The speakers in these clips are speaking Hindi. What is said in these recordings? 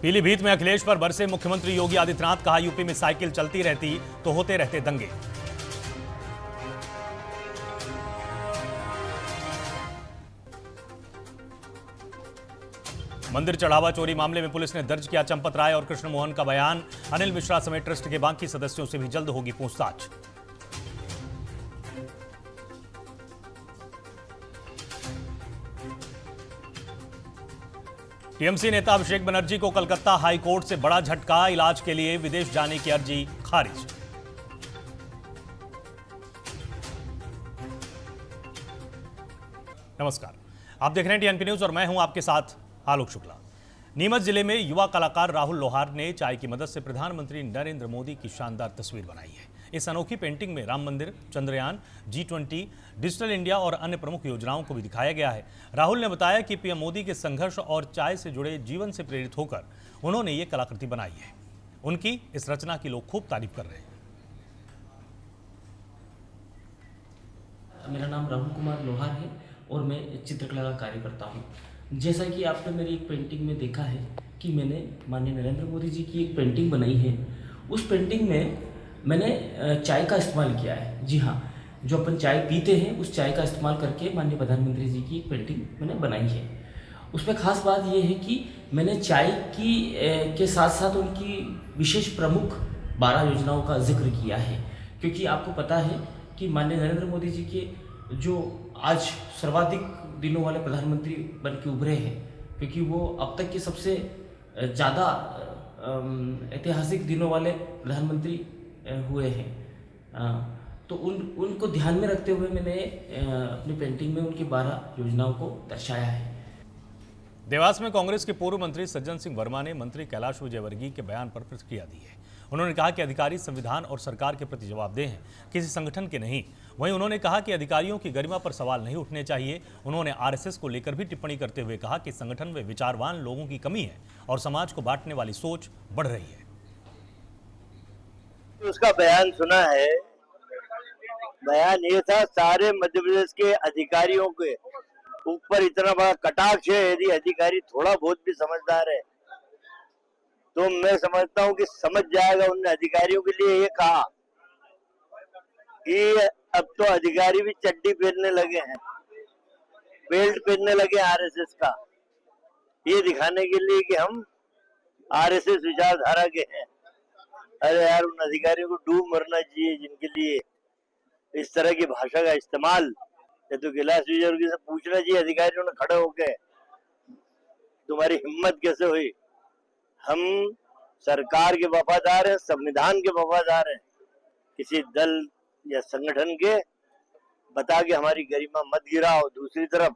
पीलीभीत में अखिलेश पर बरसे मुख्यमंत्री योगी आदित्यनाथ, कहा यूपी में साइकिल चलती रहती तो होते रहते दंगे। मंदिर चढ़ावा चोरी मामले में पुलिस ने दर्ज किया चंपत राय और कृष्ण मोहन का बयान। अनिल मिश्रा समेत ट्रस्ट के बाकी सदस्यों से भी जल्द होगी पूछताछ। टीएमसी नेता अभिषेक बनर्जी को कलकत्ता हाई कोर्ट से बड़ा झटका, इलाज के लिए विदेश जाने की अर्जी खारिज। नमस्कार, आप देख रहे हैं टीएनपी न्यूज और मैं हूं आपके साथ आलोक शुक्ला। नीमच जिले में युवा कलाकार राहुल लोहार ने चाय की मदद से प्रधानमंत्री नरेंद्र मोदी की शानदार तस्वीर बनाई है। इस अनोखी पेंटिंग में राम मंदिर, चंद्रयान, G20, डिजिटल इंडिया और अन्य प्रमुख योजनाओं को भी दिखाया गया है। राहुल ने बताया कि पीएम मोदी के संघर्ष और चाय से जुड़े जीवन से प्रेरित होकर उन्होंने ये कलाकृति बनाई है। उनकी इस रचना की लोग खूब तारीफ कर रहे हैं। मेरा नाम राहुल कुमार लोहार है और मैं चित्रकला का कार्य करता हूँ। जैसा कि आपने मेरी एक पेंटिंग में देखा है कि मैंने माननीय नरेंद्र मोदी जी की एक पेंटिंग बनाई है। उस पेंटिंग में मैंने चाय का इस्तेमाल किया है। जी हाँ, जो अपन चाय पीते हैं उस चाय का इस्तेमाल करके माननीय प्रधानमंत्री जी की एक पेंटिंग मैंने बनाई है। उसमें खास बात यह है कि मैंने चाय की के साथ साथ उनकी विशेष प्रमुख 12 योजनाओं का जिक्र किया है, क्योंकि आपको पता है कि माननीय नरेंद्र मोदी जी के जो आज सर्वाधिक दिनों वाले प्रधानमंत्री बन के उभरे हैं, क्योंकि वो अब तक के सबसे ज़्यादा ऐतिहासिक दिनों वाले प्रधानमंत्री हुए हैं। तो उनको ध्यान में रखते हुए मैंने अपनी पेंटिंग में उनकी 12 योजनाओं को दर्शाया है। देवास में कांग्रेस के पूर्व मंत्री सज्जन सिंह वर्मा ने मंत्री कैलाश विजयवर्गीय के बयान पर प्रतिक्रिया दी है। उन्होंने कहा कि अधिकारी संविधान और सरकार के प्रति जवाबदेह हैं, किसी संगठन के नहीं। वहीं उन्होंने कहा कि अधिकारियों की गरिमा पर सवाल नहीं उठने चाहिए। उन्होंने आरएसएस को लेकर भी टिप्पणी करते हुए कहा कि संगठन में विचारवान लोगों की कमी है और समाज को बांटने वाली सोच बढ़ रही है। उसका बयान सुना है। बयान ये था, सारे मध्य प्रदेश के अधिकारियों के ऊपर इतना बड़ा कटाक्ष है। यदि अधिकारी थोड़ा बहुत भी समझदार है तो मैं समझता हूँ कि समझ जाएगा। उन अधिकारियों के लिए ये कहा कि अब तो अधिकारी भी चड्डी पहनने लगे हैं, बेल्ट पहनने लगे आरएसएस का, ये दिखाने के लिए कि हम आरएसएस विचारधारा के हैं। अरे यार, उन अधिकारियों को डूब मरना चाहिए जिनके लिए इस तरह की भाषा का इस्तेमाल। तो कैलाश विजयवर्गीय से पूछना चाहिए अधिकारियों ने खड़े होके, तुम्हारी हिम्मत कैसे हुई। हम सरकार के वफादार हैं, संविधान के वफादार हैं, किसी दल या संगठन के बता के हमारी गरिमा मत गिराओ। दूसरी तरफ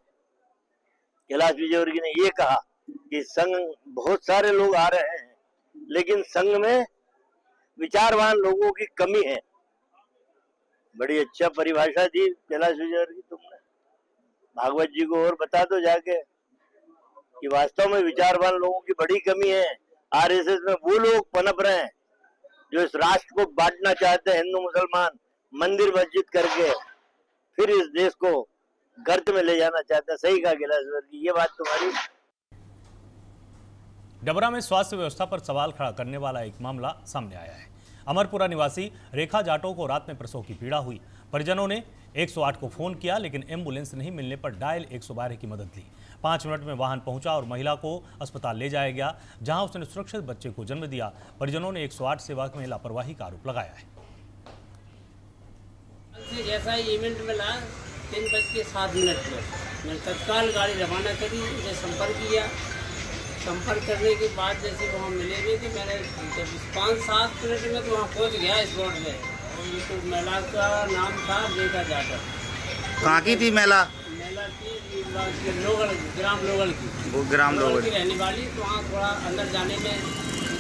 कैलाश विजयवर्गीय ने ये कहा कि संघ बहुत सारे लोग आ रहे हैं, लेकिन संघ में विचारवान लोगों की कमी है। बड़ी अच्छा परिभाषा दी कैलाश विजयवर्गीय तुमने। भागवत जी को और बता दो जाके कि वास्तव में विचारवान लोगों की बड़ी कमी है। आरएसएस में वो लोग पनप रहे हैं जो इस राष्ट्र को बांटना चाहते हैं, हिंदू मुसलमान मंदिर मस्जिद करके, फिर इस देश को गर्त में ले जाना चाहते हैं। सही कहा कैलाश विजयवर्गीय, ये बात तुम्हारी। डबरा में स्वास्थ्य व्यवस्था पर सवाल खड़ा करने वाला एक मामला सामने आया है। अमरपुरा निवासी रेखा जाटव को रात में प्रसव की पीड़ा हुई। परिजनों ने 108 को फोन किया, लेकिन एम्बुलेंस नहीं मिलने पर डायल 112 की मदद ली। 5 मिनट में वाहन पहुंचा और महिला को अस्पताल ले जाया गया, जहां उसने सुरक्षित बच्चे को जन्म दिया। परिजनों ने 108 सेवा में लापरवाही का आरोप लगाया है। जैसा इवेंट मिला 3:07 में मैंने तत्काल गाड़ी रवाना करी, उनसे संपर्क किया। संपर्क करने के बाद जैसे वहाँ मिले भी कि मैंने 5-7 मिनट में तो वहाँ पहुँच गया इस रोड में। और तो महिला का नाम था रेखा जाटव। कहाँ की थी महिला? महिला की लोगल, ग्राम लोगल की। वो ग्राम लोगल की रहने वाली। तो वहाँ थोड़ा अंदर जाने में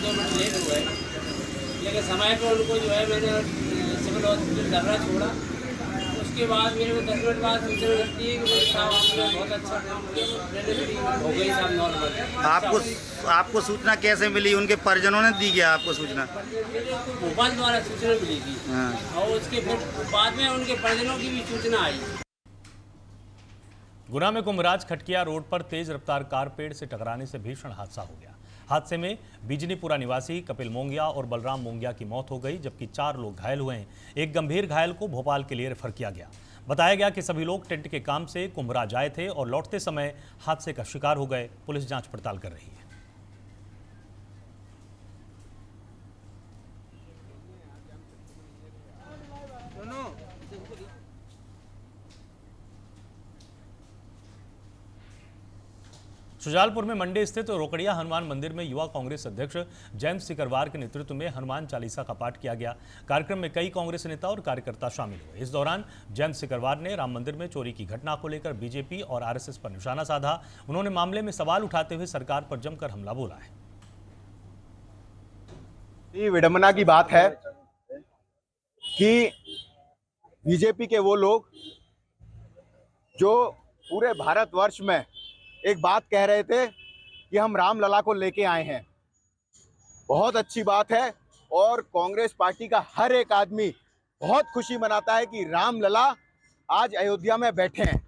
2 मिनट लेट हुए, लेकिन समय पर उनको जो है मैंने सिविल हॉस्पिटल डबरा छोड़ा। उसके बाद मेरे को 10 मिनट बाद सूचना मिलती है कि साहब आपने बहुत अच्छा काम किया, डिलीवरी हो गई साहब नॉर्मल। आपको सूचना कैसे मिली? उनके परिजनों ने दी क्या आपको सूचना? मोबाइल द्वारा सूचना मिली थी। और उसके फिर बाद में उनके परिजनों की भी सूचना आई। गुना में कुंभराज खटकिया रोड पर तेज रफ्तार कार पेड़ से टकराने से भीषण हादसा हो गया। हादसे में बिजनीपुरा निवासी कपिल मोंगिया और बलराम मोंगिया की मौत हो गई, जबकि 4 लोग घायल हुए हैं। एक गंभीर घायल को भोपाल के लिए रेफर किया गया। बताया गया कि सभी लोग टेंट के काम से कुंभराज आए थे और लौटते समय हादसे का शिकार हो गए। पुलिस जांच पड़ताल कर रही है। शुजालपुर में मंडी स्थित रोकड़िया हनुमान मंदिर में युवा कांग्रेस अध्यक्ष जेम्स सिकरवार के नेतृत्व में हनुमान चालीसा का पाठ किया गया। कार्यक्रम में कई कांग्रेस नेता और कार्यकर्ता शामिल हुए। इस दौरान जेम्स सिकरवार ने राम मंदिर में चोरी की घटना को लेकर बीजेपी और आरएसएस पर निशाना साधा। उन्होंने मामले में सवाल उठाते हुए सरकार पर जमकर हमला बोला है। ये विडंबना की बात है कि बीजेपी के वो लोग जो पूरे भारतवर्ष में एक बात कह रहे थे कि हम रामलला को लेके आए हैं, बहुत अच्छी बात है। और कांग्रेस पार्टी का हर एक आदमी बहुत खुशी मनाता है कि रामलला आज अयोध्या में बैठे हैं।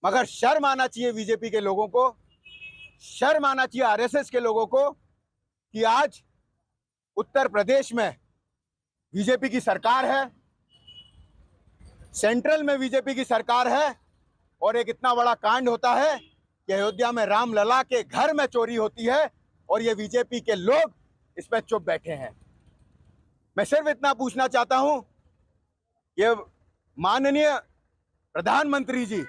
मगर शर्म आना चाहिए बीजेपी के लोगों को, शर्म आना चाहिए आरएसएस के लोगों को कि आज उत्तर प्रदेश में बीजेपी की सरकार है, सेंट्रल में बीजेपी की सरकार है और एक इतना बड़ा कांड होता है कि अयोध्या में रामलला के घर में चोरी होती है और ये बीजेपी के लोग इसमें चुप बैठे हैं। मैं सिर्फ इतना पूछना चाहता हूं, ये माननीय प्रधानमंत्री जी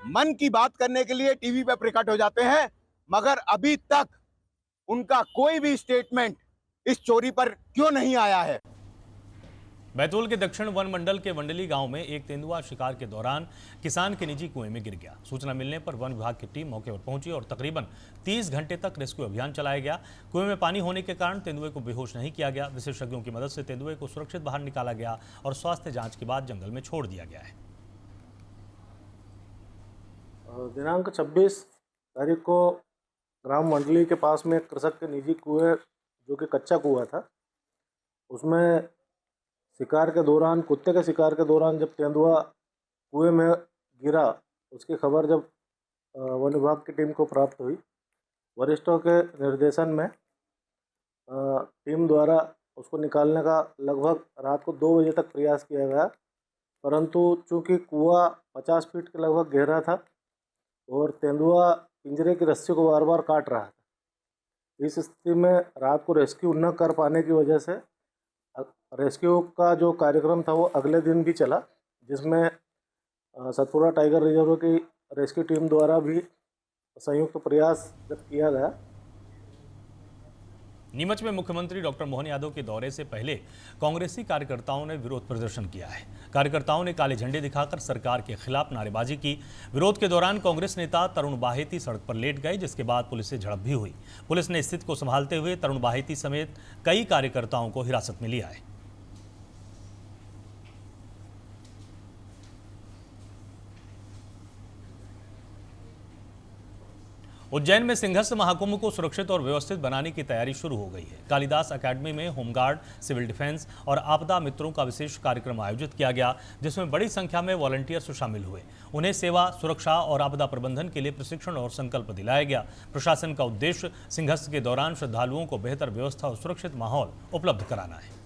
मन की बात करने के लिए टीवी पर प्रकट हो जाते हैं, मगर अभी तक उनका कोई भी स्टेटमेंट इस चोरी पर क्यों नहीं आया है। बैतूल के दक्षिण वन मंडल के वंडली गांव में एक तेंदुआ शिकार के दौरान किसान के निजी कुएं में गिर गया। सूचना मिलने पर वन विभाग की टीम मौके पर पहुंची और तकरीबन 30 घंटे तक रेस्क्यू अभियान चलाया गया। कुएं में पानी होने के कारण तेंदुए को बेहोश नहीं किया गया। विशेषज्ञों की मदद से तेंदुए को सुरक्षित बाहर निकाला गया और स्वास्थ्य जांच के बाद जंगल में छोड़ दिया गया है। दिनांक 26 तारीख को ग्राम मंडली के पास में कृषक के निजी कुएं, जो कि कच्चा कुआं था, उसमें शिकार के दौरान, कुत्ते के शिकार के दौरान जब तेंदुआ कुएं में गिरा, उसकी खबर जब वन विभाग की टीम को प्राप्त हुई, वरिष्ठों के निर्देशन में टीम द्वारा उसको निकालने का लगभग रात को 2 बजे तक प्रयास किया गया, परंतु चूंकि कुआं 50 फीट के लगभग गहरा था और तेंदुआ पिंजरे की रस्सी को बार बार काट रहा था। इस स्थिति में रात को रेस्क्यू न कर पाने की वजह से रेस्क्यू का जो कार्यक्रम था वो अगले दिन भी चला, जिसमें सतपुरा टाइगर रिजर्व की रेस्क्यू टीम द्वारा भी संयुक्त प्रयास जब किया गया। नीमच में मुख्यमंत्री डॉक्टर मोहन यादव के दौरे से पहले कांग्रेसी कार्यकर्ताओं ने विरोध प्रदर्शन किया है। कार्यकर्ताओं ने काले झंडे दिखाकर सरकार के खिलाफ नारेबाजी की। विरोध के दौरान कांग्रेस नेता तरुण बाहेती सड़क पर लेट गए, जिसके बाद पुलिस से झड़प भी हुई। पुलिस ने स्थिति को संभालते हुए तरुण बाहेती समेत कई कार्यकर्ताओं को हिरासत में लिया है। उज्जैन में सिंहस्थ महाकुंभ को सुरक्षित और व्यवस्थित बनाने की तैयारी शुरू हो गई है। कालिदास एकेडमी में होमगार्ड, सिविल डिफेंस और आपदा मित्रों का विशेष कार्यक्रम आयोजित किया गया, जिसमें बड़ी संख्या में वॉलंटियर्स शामिल हुए। उन्हें सेवा, सुरक्षा और आपदा प्रबंधन के लिए प्रशिक्षण और संकल्प दिलाया गया। प्रशासन का उद्देश्य सिंहस्थ के दौरान श्रद्धालुओं को बेहतर व्यवस्था और सुरक्षित माहौल उपलब्ध कराना है।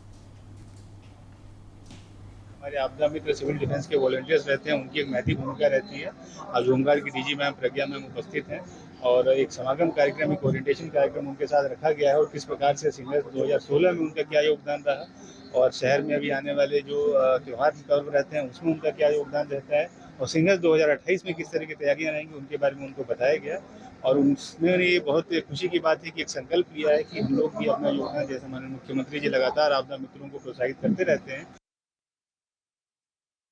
हमारे आपदा मित्र सिविल डिफेंस के वॉलंटियर्स रहते हैं, उनकी एक महती भूमिका रहती है। आज होमगार्ड की डीजी मैम प्रज्ञा मैम उपस्थित हैं और एक समागम कार्यक्रम, एक ओरिएंटेशन कार्यक्रम उनके साथ रखा गया है और किस प्रकार से सिंहस्थ 2016 में उनका क्या योगदान रहा और शहर में अभी आने वाले जो त्यौहार पर्व रहते हैं उसमें उनका क्या योगदान रहता है और सिंहस्थ 2028 में किस तरह की तैयारियां रहेंगी उनके बारे में उनको बताया गया। और उनमें ये बहुत खुशी की बात है कि एक संकल्प लिया है कि हम लोग भी अपना योगदान, जैसे हमारे मुख्यमंत्री जी लगातार आपदा मित्रों को प्रोत्साहित करते रहते हैं।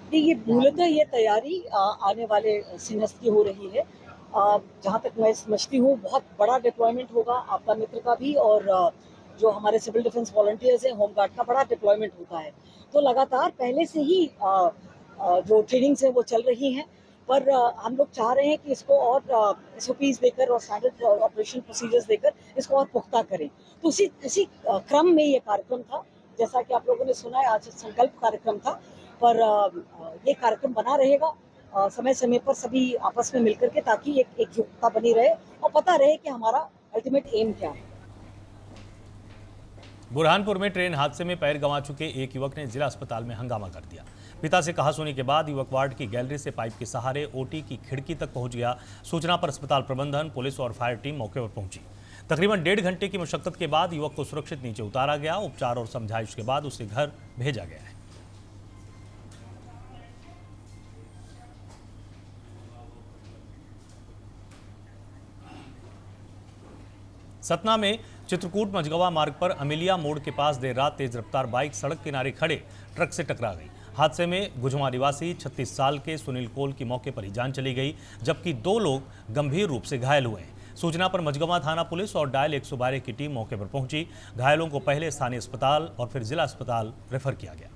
ये मूलतः ये तैयारी आने वाले सिंहस्थ की हो रही है। जहाँ तक मैं समझती हूँ बहुत बड़ा डिप्लॉयमेंट होगा आपदा मित्र का भी, और जो हमारे सिविल डिफेंस वॉलंटियर्स हैं, होमगार्ड का बड़ा डिप्लॉयमेंट होता है। तो लगातार पहले से ही जो ट्रेनिंग्स हैं वो चल रही हैं, पर हम लोग चाह रहे हैं कि इसको और SOPs देकर और स्टैंडर्ड ऑपरेशन प्रोसीजर्स देकर इसको और पुख्ता करें। तो इसी क्रम में ये कार्यक्रम था। जैसा कि आप लोगों ने सुना है, आज संकल्प कार्यक्रम था, पर ये कार्यक्रम बना रहेगा समय समय पर सभी आपस में मिलकर के, ताकि एक एकजुटता बनी रहे और पता रहे कि हमारा अल्टीमेट एम क्या है। बुरहानपुर में ट्रेन हादसे में पैर गंवा चुके एक युवक ने जिला अस्पताल में हंगामा कर दिया। पिता से कहासुनी के बाद युवक वार्ड की गैलरी से पाइप के सहारे ओटी की खिड़की तक पहुंच गया। सूचना पर अस्पताल प्रबंधन, पुलिस और फायर टीम मौके पर पहुंची। तकरीबन 1.5 घंटे की मशक्कत के बाद युवक को सुरक्षित नीचे उतारा गया। उपचार और समझाइश के बाद उसे घर भेजा गया है। सतना में चित्रकूट मझगवा मार्ग पर अमिलिया मोड़ के पास देर रात तेज रफ्तार बाइक सड़क किनारे खड़े ट्रक से टकरा गई। हादसे में गुजमा निवासी 36 साल के सुनील कोल की मौके पर ही जान चली गई, जबकि 2 लोग गंभीर रूप से घायल हुए हैं। सूचना पर मझगवा थाना पुलिस और डायल 112 की टीम मौके पर पहुंची। घायलों को पहले स्थानीय अस्पताल और फिर जिला अस्पताल रेफर किया गया।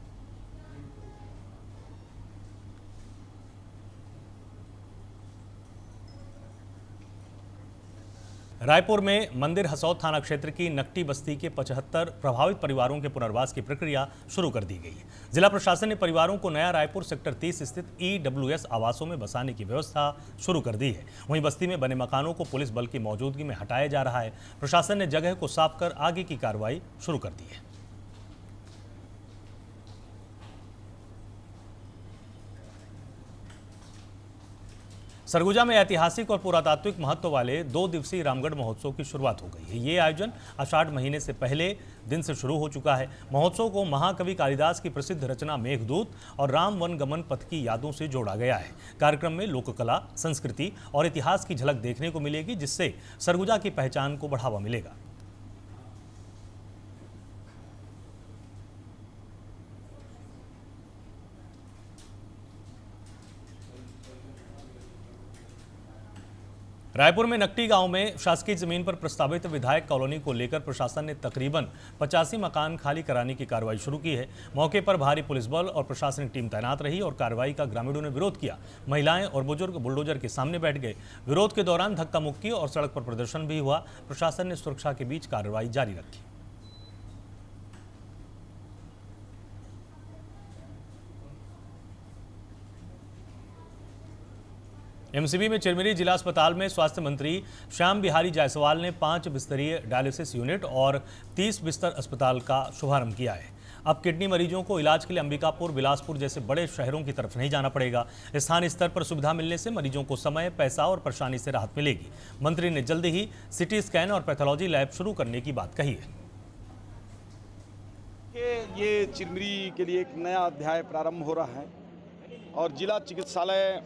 रायपुर में मंदिर हसौद थाना क्षेत्र की नकटी बस्ती के 75 प्रभावित परिवारों के पुनर्वास की प्रक्रिया शुरू कर दी गई है। जिला प्रशासन ने परिवारों को नया रायपुर सेक्टर 30 स्थित EWS आवासों में बसाने की व्यवस्था शुरू कर दी है। वहीं बस्ती में बने मकानों को पुलिस बल की मौजूदगी में हटाया जा रहा है। प्रशासन ने जगह को साफ कर आगे की कार्रवाई शुरू कर दी है। सरगुजा में ऐतिहासिक और पुरातात्विक महत्व वाले 2 दिवसीय रामगढ़ महोत्सव की शुरुआत हो गई है। ये आयोजन आषाढ़ महीने से पहले दिन से शुरू हो चुका है। महोत्सव को महाकवि कालिदास की प्रसिद्ध रचना मेघदूत और राम वन गमन पथ की यादों से जोड़ा गया है। कार्यक्रम में लोककला, संस्कृति और इतिहास की झलक देखने को मिलेगी, जिससे सरगुजा की पहचान को बढ़ावा मिलेगा। रायपुर में नकटी गांव में शासकीय जमीन पर प्रस्तावित विधायक कॉलोनी को लेकर प्रशासन ने तकरीबन 85 मकान खाली कराने की कार्रवाई शुरू की है। मौके पर भारी पुलिस बल और प्रशासनिक टीम तैनात रही और कार्रवाई का ग्रामीणों ने विरोध किया। महिलाएं और बुजुर्ग बुलडोजर के सामने बैठ गए। विरोध के दौरान धक्का मुक्की और सड़क पर प्रदर्शन भी हुआ। प्रशासन ने सुरक्षा के बीच कार्रवाई जारी रखी। एमसीबी में चिरमिरी जिला अस्पताल में स्वास्थ्य मंत्री श्याम बिहारी जायसवाल ने 5 बिस्तरीय डायलिसिस यूनिट और 30 बिस्तर अस्पताल का शुभारंभ किया है। अब किडनी मरीजों को इलाज के लिए अंबिकापुर, बिलासपुर जैसे बड़े शहरों की तरफ नहीं जाना पड़ेगा। स्थानीय स्तर पर सुविधा मिलने से मरीजों को समय, पैसा और परेशानी से राहत मिलेगी। मंत्री ने जल्द ही सिटी स्कैन और पैथोलॉजी लैब शुरू करने की बात कही है। ये चिरमिरी के लिए एक नया अध्याय प्रारंभ हो रहा है और जिला चिकित्सालय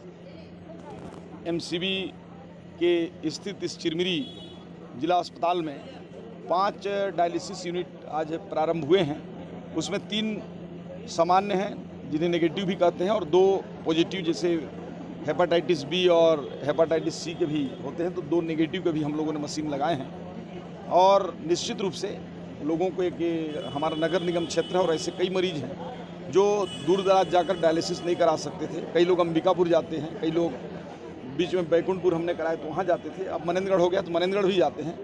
एमसीबी के स्थित इस चिरमिरी जिला अस्पताल में 5 डायलिसिस यूनिट आज प्रारंभ हुए हैं। उसमें 3 सामान्य हैं जिन्हें नेगेटिव भी कहते हैं और 2 पॉजिटिव जैसे हेपेटाइटिस बी और हेपेटाइटिस सी के भी होते हैं, तो 2 नेगेटिव के भी हम लोगों ने मशीन लगाए हैं। और निश्चित रूप से लोगों को एक हमारा नगर निगम क्षेत्र है और ऐसे कई मरीज हैं जो दूर दराज जाकर डायलिसिस नहीं करा सकते थे। कई लोग अंबिकापुर जाते हैं, कई लोग बीच में बैकुंठपुर हमने कराया तो वहाँ जाते थे। अब मनेंद्रगढ़ हो गया तो मनेंद्रगढ़ भी जाते हैं,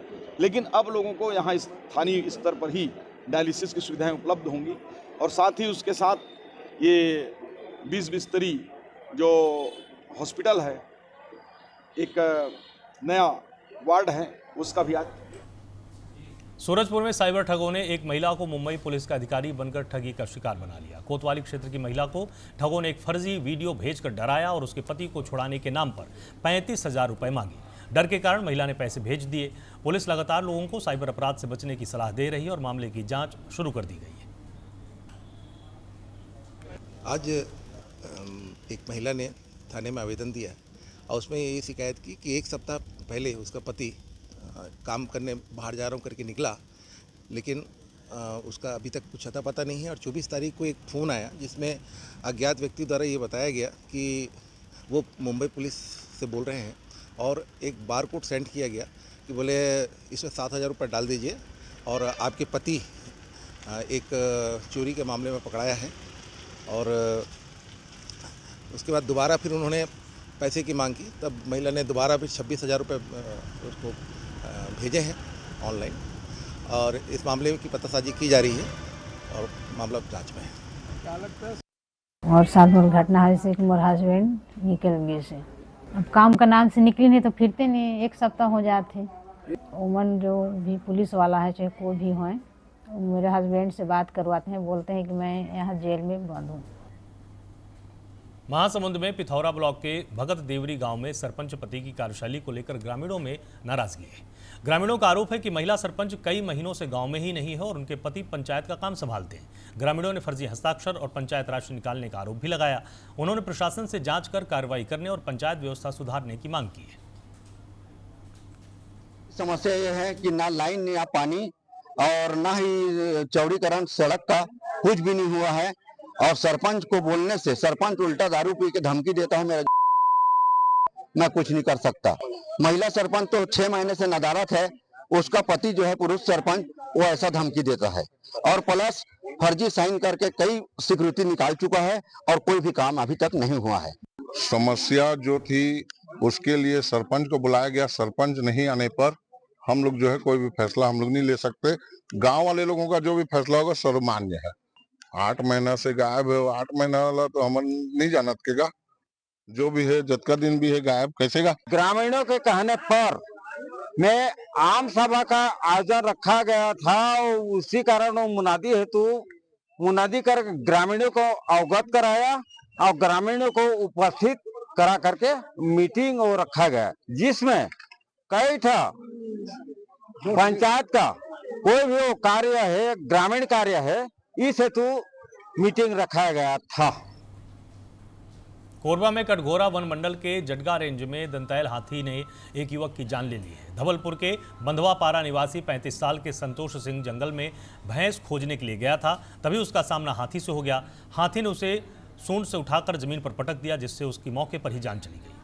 लेकिन अब लोगों को यहाँ स्थानीय स्तर पर ही डायलिसिस की सुविधाएं उपलब्ध होंगी। और साथ ही उसके साथ ये 20 बिस्तरी जो हॉस्पिटल है, एक नया वार्ड है, उसका भी आज। सूरजपुर में साइबर ठगों ने एक महिला को मुंबई पुलिस का अधिकारी बनकर ठगी का शिकार बना लिया। कोतवाली क्षेत्र की महिला को ठगों ने एक फर्जी वीडियो भेजकर डराया और उसके पति को छुड़ाने के नाम पर 35,000 रुपए मांगे। डर के कारण महिला ने पैसे भेज दिए। पुलिस लगातार लोगों को साइबर अपराध से बचने की सलाह दे रही है और मामले की जांच शुरू कर दी गई है। आज एक महिला ने थाने में आवेदन दिया और उसमें ये शिकायत की कि 1 सप्ताह पहले उसका पति काम करने बाहर जा रहा हूँ करके निकला, लेकिन उसका अभी तक कुछ अता पता नहीं है। और 24 तारीख को एक फ़ोन आया जिसमें अज्ञात व्यक्ति द्वारा ये बताया गया कि वो मुंबई पुलिस से बोल रहे हैं और एक बार कोड सेंड किया गया कि बोले इसमें 7,000 रुपये डाल दीजिए और आपके पति एक चोरी के मामले में पकड़ाया है। और उसके बाद दोबारा फिर उन्होंने पैसे की मांग की, तब महिला ने दोबारा फिर 26,000 रुपये उसको भेजे हैं ऑनलाइन और इस मामले की पतासाजी की जा रही है और मामला जांच में है। और साथ में घटना है जैसे कि मोर हस्बैंड निकल गए से, अब काम का नाम से निकली नहीं तो फिरते नहीं, 1 सप्ताह हो जाते। उमन जो भी पुलिस वाला है चाहे कोई भी हो, मेरे हस्बैंड से बात करवाते हैं, बोलते हैं कि मैं यहाँ जेल में बंद हूँ। महासमुंद में पिथौरा ब्लॉक के भगत देवरी गांव में सरपंच पति की कार्यशैली को लेकर ग्रामीणों में नाराजगी है। ग्रामीणों का आरोप है कि महिला सरपंच कई महीनों से गांव में ही नहीं है और उनके पति पंचायत का काम संभालते हैं। ग्रामीणों ने फर्जी हस्ताक्षर और पंचायत राशि निकालने का आरोप भी लगाया। उन्होंने प्रशासन से जांच कर कार्रवाई करने और पंचायत व्यवस्था सुधारने की मांग की है। समस्या यह है कि ना लाइन या पानी और ना ही चौड़ीकरण सड़क का कुछ भी नहीं हुआ है, और सरपंच को बोलने से सरपंच उल्टा दारू पी के धमकी देता है, मैं कुछ नहीं कर सकता। महिला सरपंच तो 6 महीने से नदारत है, उसका पति जो है पुरुष सरपंच वो ऐसा धमकी देता है, और प्लस फर्जी साइन करके कई स्वीकृति निकाल चुका है और कोई भी काम अभी तक नहीं हुआ है। समस्या जो थी उसके लिए सरपंच को बुलाया गया, सरपंच नहीं आने पर हम लोग जो है कोई भी फैसला हम लोग नहीं ले सकते। गांव वाले लोगों का जो भी फैसला होगा सर्वमान्य है। 8 महीना से गायब है, 8 महीना वाला तो हम नहीं जानत केगा, जो भी है जतका दिन भी है गायब कैसेगा। ग्रामीणों के कहने पर में आम सभा का आयोजन रखा गया था, उसी कारण मुनादी हेतु मुनादी कर ग्रामीणों को अवगत कराया और ग्रामीणों को उपस्थित करा करके मीटिंग और रखा गया, जिसमें कई था पंचायत का कोई भी वो कार्य है, ग्रामीण कार्य है, इस हेतु मीटिंग रखा गया था। कोरबा में कटघोरा वन मंडल के जटगा रेंज में दंतैल हाथी ने एक युवक की जान ले ली है। धवलपुर के बंधवापारा निवासी 35 साल के संतोष सिंह जंगल में भैंस खोजने के लिए गया था, तभी उसका सामना हाथी से हो गया। हाथी ने उसे सूंड से उठाकर जमीन पर पटक दिया, जिससे उसकी मौके पर ही जान चली गई।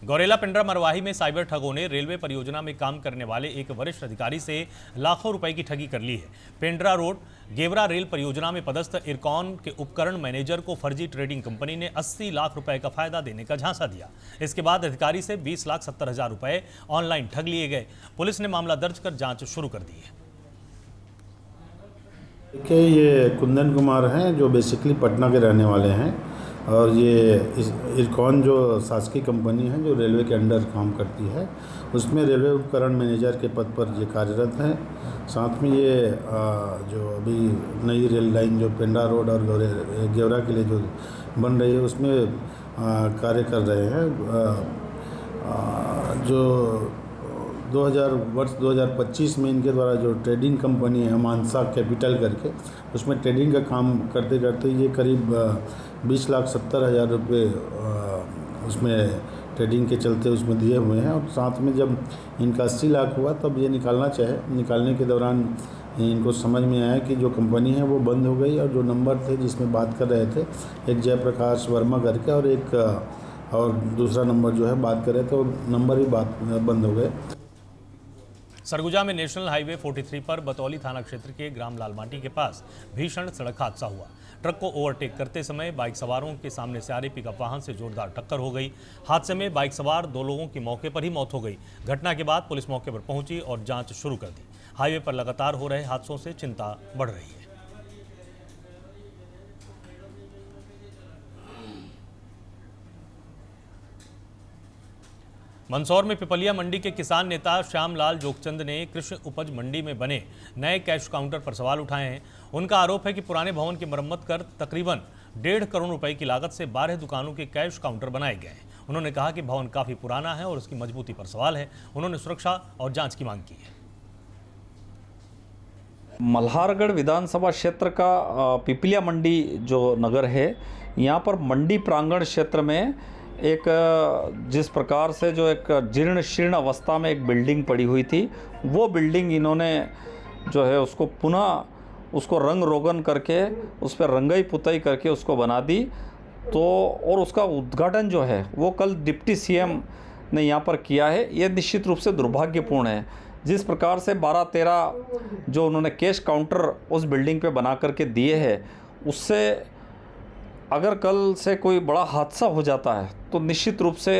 गौरेला पिंडरा मरवाही में साइबर ठगों ने रेलवे परियोजना में काम करने वाले एक वरिष्ठ अधिकारी से लाखों रुपए की ठगी कर ली है। पिंडरा रोड गेवरा रेल परियोजना में पदस्थ इरकॉन के उपकरण मैनेजर को फर्जी ट्रेडिंग कंपनी ने 80 लाख रुपए का फायदा देने का झांसा दिया। इसके बाद अधिकारी से 20,70,000 रुपए ऑनलाइन ठग लिए गए। पुलिस ने मामला दर्ज कर जांच शुरू कर दी है। देखिए, ये कुंदन कुमार हैं जो बेसिकली पटना के रहने वाले हैं, और ये इरकॉन जो शासकीय कंपनी है जो रेलवे के अंडर काम करती है, उसमें रेलवे उपकरण मैनेजर के पद पर ये कार्यरत हैं। साथ में ये जो अभी नई रेल लाइन जो पिंडरा रोड और गेवरा के लिए जो बन रही है उसमें कार्य कर रहे हैं। जो 2025 में इनके द्वारा जो ट्रेडिंग कंपनी है मानसा कैपिटल करके, उसमें ट्रेडिंग का काम करते करते ये करीब 20,70,000 रुपये उसमें ट्रेडिंग के चलते उसमें दिए हुए हैं। और साथ में जब इनका 80 लाख हुआ तब ये निकालने के दौरान इनको समझ में आया कि जो कंपनी है वो बंद हो गई, और जो नंबर थे जिसमें बात कर रहे थे, एक जयप्रकाश वर्मा करके और दूसरा नंबर जो है बात कर रहे थे, और नंबर भी बंद हो गए। सरगुजा में नेशनल हाईवे 43 पर बतौली थाना क्षेत्र के ग्राम लालमाटी के पास भीषण सड़क हादसा हुआ। ट्रक को ओवरटेक करते समय बाइक सवारों के सामने से आ रही पिकअप वाहन से जोरदार टक्कर हो गई। हादसे में बाइक सवार 2 लोगों की मौके पर ही मौत हो गई। घटना के बाद पुलिस मौके पर पहुंची और जांच शुरू कर दी। हाईवे पर लगातार हो रहे हादसों से चिंता बढ़ रही है। मंदसौर में पिपलिया मंडी के किसान नेता श्यामलाल जोगचंद ने कृषि उपज मंडी में बने नए कैश काउंटर पर सवाल उठाए हैं। उनका आरोप है कि पुराने भवन की मरम्मत कर तकरीबन 1.5 करोड़ रुपए की लागत से 12 दुकानों के कैश काउंटर बनाए गए हैं। उन्होंने कहा कि भवन काफी पुराना है और उसकी मजबूती पर सवाल है। उन्होंने सुरक्षा और जांच की मांग की है। मल्हारगढ़ विधानसभा क्षेत्र का पिपलिया मंडी जो नगर है, यहाँ पर मंडी प्रांगण क्षेत्र में एक जिस प्रकार से जो एक जीर्ण शीर्ण अवस्था में एक बिल्डिंग पड़ी हुई थी, वो बिल्डिंग इन्होंने जो है उसको पुनः उसको रंग रोगन करके उस पर रंगाई पुताई करके उसको बना दी। तो और उसका उद्घाटन जो है वो कल डिप्टी सीएम ने यहाँ पर किया है। ये निश्चित रूप से दुर्भाग्यपूर्ण है। जिस प्रकार से 12-13 जो उन्होंने कैश काउंटर उस बिल्डिंग पे बना करके दिए हैं, उससे अगर कल से कोई बड़ा हादसा हो जाता है तो निश्चित रूप से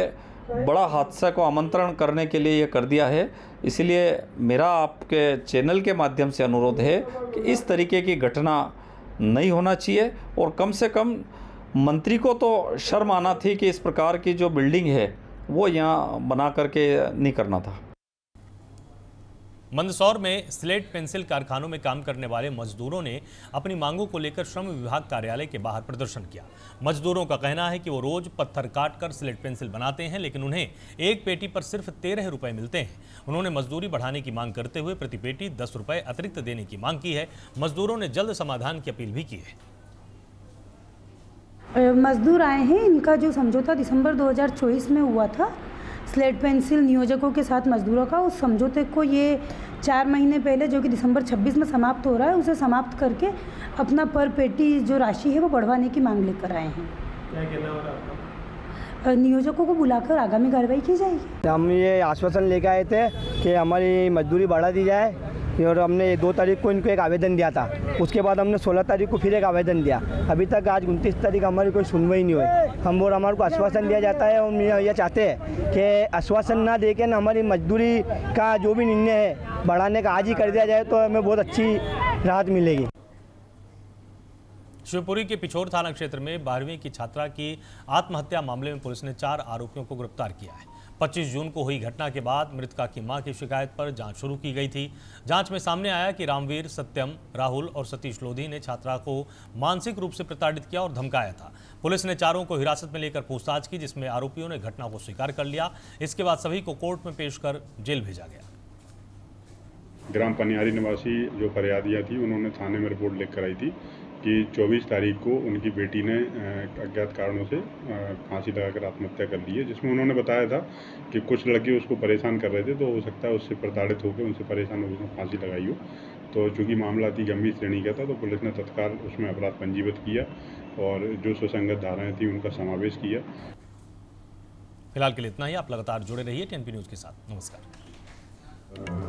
बड़ा हादसा को आमंत्रण करने के लिए ये कर दिया है। इसलिए मेरा आपके चैनल के माध्यम से अनुरोध है कि इस तरीके की घटना नहीं होना चाहिए और कम से कम मंत्री को तो शर्म आना थी कि इस प्रकार की जो बिल्डिंग है वो यहाँ बना करके नहीं करना था। मंदसौर में स्लेट पेंसिल कारखानों में काम करने वाले मजदूरों ने अपनी मांगों को लेकर श्रम विभाग कार्यालय के बाहर प्रदर्शन किया। मजदूरों का कहना है कि वो रोज पत्थर काटकर स्लेट पेंसिल बनाते हैं, लेकिन उन्हें एक पेटी पर सिर्फ 13 रुपए मिलते हैं। उन्होंने मजदूरी बढ़ाने की मांग करते हुए प्रति पेटी 10 रुपए अतिरिक्त देने की मांग की है। मजदूरों ने जल्द समाधान की अपील भी की है। मजदूर आए हैं, इनका जो समझौता दिसंबर 2024 में हुआ था स्लेट पेंसिल नियोजकों के साथ मजदूरों का, उस समझौते को ये 4 महीने पहले जो कि दिसंबर 26 में समाप्त हो रहा है, उसे समाप्त करके अपना पर पेटी जो राशि है वो बढ़वाने की मांग लेकर आए हैं। क्या कहना हो रहा है आपका? नियोजकों को बुलाकर आगामी कार्रवाई की जाएगी। हम ये आश्वासन लेकर आए थे कि हमारी मजदूरी बढ़ा दी जाए और हमने 2 तारीख को इनको एक आवेदन दिया था। उसके बाद हमने 16 तारीख को फिर एक आवेदन दिया। अभी तक आज 29 तारीख हमारी कोई सुनवाई नहीं हुई। हम और हमारे को आश्वासन दिया जाता है और ये चाहते हैं कि आश्वासन ना देके ना हमारी मजदूरी का जो भी निर्णय है बढ़ाने का आज ही कर दिया जाए तो हमें बहुत अच्छी राहत मिलेगी। शिवपुरी के पिछोर थाना क्षेत्र में 12वीं की छात्रा की आत्महत्या मामले में पुलिस ने 4 आरोपियों को गिरफ्तार किया है। 25 जून को हुई घटना के बाद मृतका की मां की शिकायत पर जांच शुरू की गई थी। जांच में सामने आया कि रामवीर, सत्यम, राहुल और सतीश लोधी ने छात्रा को मानसिक रूप से प्रताड़ित किया और धमकाया था। पुलिस ने चारों को हिरासत में लेकर पूछताछ की, जिसमें आरोपियों ने घटना को स्वीकार कर लिया। इसके बाद सभी को कोर्ट में पेश कर जेल भेजा गया। ग्राम पनियारी निवासी जो फरियादियाँ थी, उन्होंने थाने में रिपोर्ट लेकर आई थी कि 24 तारीख को उनकी बेटी ने अज्ञात कारणों से फांसी लगाकर आत्महत्या कर ली है, जिसमें उन्होंने बताया था कि कुछ लड़के उसको परेशान कर रहे थे, तो हो सकता है उससे प्रताड़ित होकर उनसे परेशान होकर उसने फांसी लगाई हो। तो चूँकि मामला अति गंभीर श्रेणी का था, तो पुलिस ने तत्काल उसमें अपराध पंजीबद्ध किया और जो सुसंगत धाराएँ थी उनका समावेश किया। फिलहाल के लिए इतना ही। आप लगातार जुड़े रहिए TNP न्यूज़ के साथ। नमस्कार।